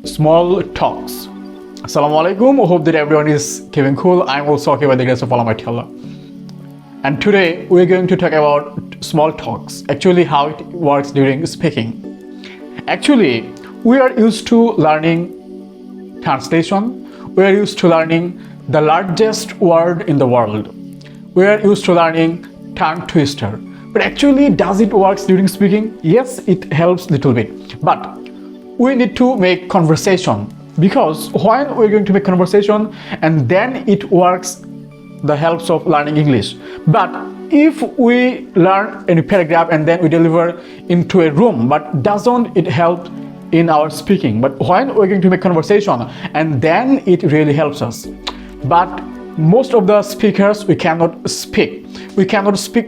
Small talks. Assalamu alaikum. Hope that everyone is keeping cool. I'm also okay by the grace of Almighty Allah. And today we're going to talk about small talks. Actually, how it works during speaking. Actually, we are used to learning translation. We are used to learning the largest word in the world. We are used to learning tongue twister. But actually, does it work during speaking? Yes, it helps a little bit. But we need to make conversation, because when we're going to make conversation and then it works the helps of learning English. But if we learn any paragraph and then we deliver into a room, but doesn't it help in our speaking? But when we're going to make conversation and then it really helps us. But most of the speakers, we cannot speak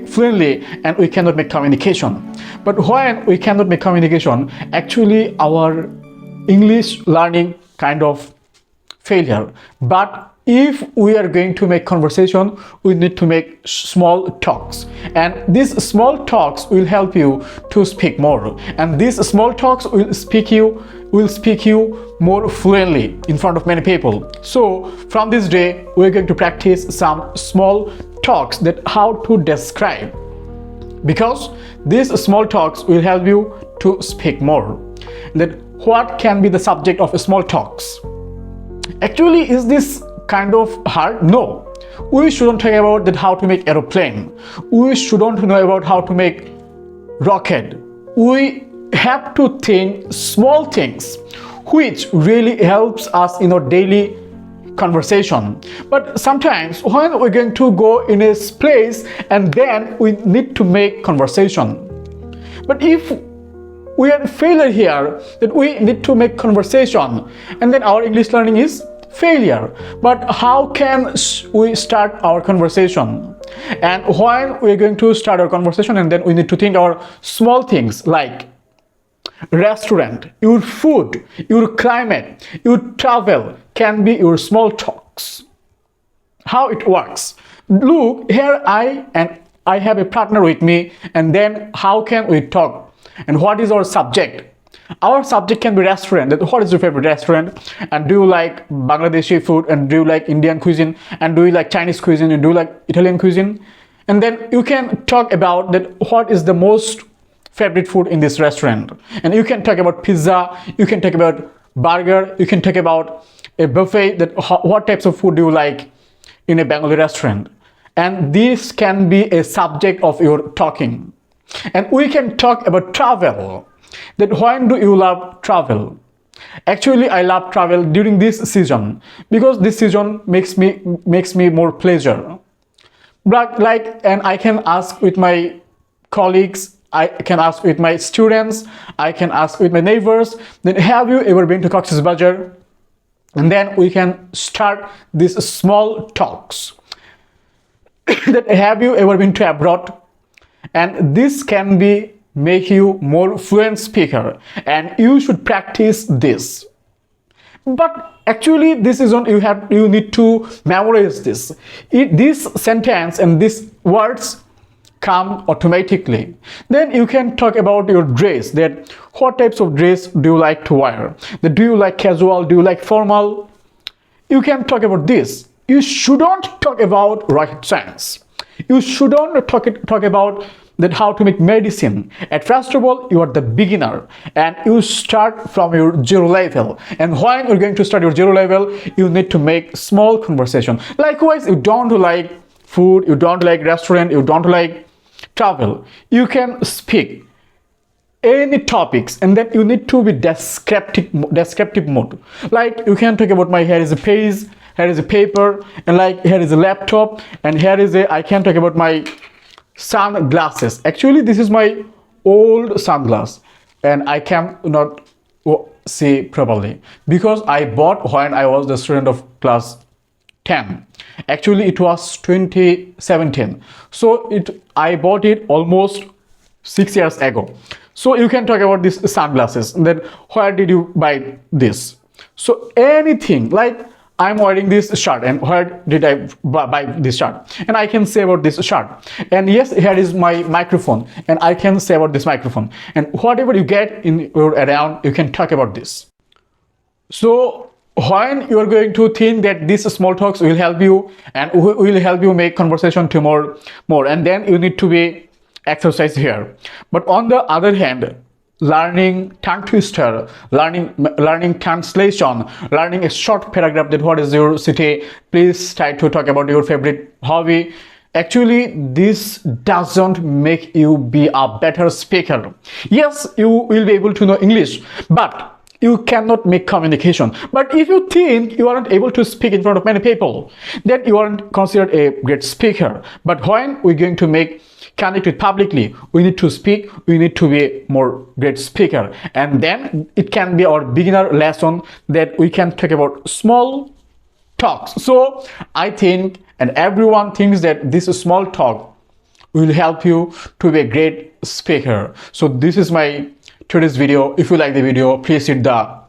fluently and we cannot make communication. But when we cannot make communication, actually our English learning kind of failure. But if we are going to make conversation, we need to make small talks, and these small talks will help you to speak more, and these small talks will speak you more fluently in front of many people. So from this day we're going to practice some small talks, that how to describe, because these small talks will help you to speak more. That what can be the subject of small talks? Actually, is this kind of hard? No. We shouldn't talk about that how to make aeroplane. We shouldn't know about how to make rocket. We have to think small things which really helps us in our daily conversation. But sometimes when we're going to go in a place and then we need to make conversation. But if we are a failure here, that we need to make conversation and then our English learning is failure. But how can we start our conversation? And when we're going to start our conversation, and then we need to think our small things like restaurant, your food, your climate, your travel can be your small talks. How it works? Look, here I have a partner with me, and then how can we talk? And what is our subject? Our subject can be restaurant. What is your favorite restaurant? And do you like Bangladeshi food? And do you like Indian cuisine? And do you like Chinese cuisine? And do you like Italian cuisine? And then you can talk about that what is the most favorite food in this restaurant. And you can talk about pizza, you can talk about burger, you can talk about a buffet, that what types of food do you like in a Bengali restaurant. And this can be a subject of your talking. And we can talk about travel, that when do you love travel? Actually, I love travel during this season, because this season makes me more pleasure. But and I can ask with my colleagues, I can ask with my students, I can ask with my neighbors, then have you ever been to Cox's Bazar? And then we can start these small talks. That have you ever been to abroad? And this can be make you more fluent speaker, and you should practice this. But actually this is on you need to memorize this. This sentence and these words come automatically. Then you can talk about your dress, that what types of dress do you like to wear? Do you like casual? Do you like formal? You can talk about this. You shouldn't talk about rocket science. You shouldn't talk about that how to make medicine. At first of all, you are the beginner and you start from your zero level. And when you're going to start your zero level, you need to make small conversation. Likewise, you don't like food, you don't like restaurant, you don't like travel. You can speak any topics, and then you need to be descriptive mode. Like you can talk about here is a page, here is a paper, and like here is a laptop, and here is I can talk about my sunglasses. Actually, this is my old sunglass, and I cannot see properly because I bought when I was the student of class 10. Actually, it was 2017. So I bought it almost 6 years ago. So you can talk about these sunglasses. And then where did you buy this? So anything like I'm wearing this shirt, and where did I buy this shirt? And I can say about this shirt. And yes, here is my microphone, and I can say about this microphone. And whatever you get in your around, you can talk about this. So when you are going to think that these small talks will help you and will help you make conversation to more, and then you need to be exercise here. But on the other hand, learning tongue twister, learning translation, learning a short paragraph that what is your city, please try to talk about your favorite hobby. Actually, this doesn't make you be a better speaker. Yes, you will be able to know English, but you cannot make communication. But if you think you aren't able to speak in front of many people, then you aren't considered a great speaker. But when we're going to make connect with publicly, we need to speak, we need to be more great speaker, and then it can be our beginner lesson that we can talk about small talks. So I think, and everyone thinks that this small talk will help you to be a great speaker. So this is my today's video. If you like the video, please hit the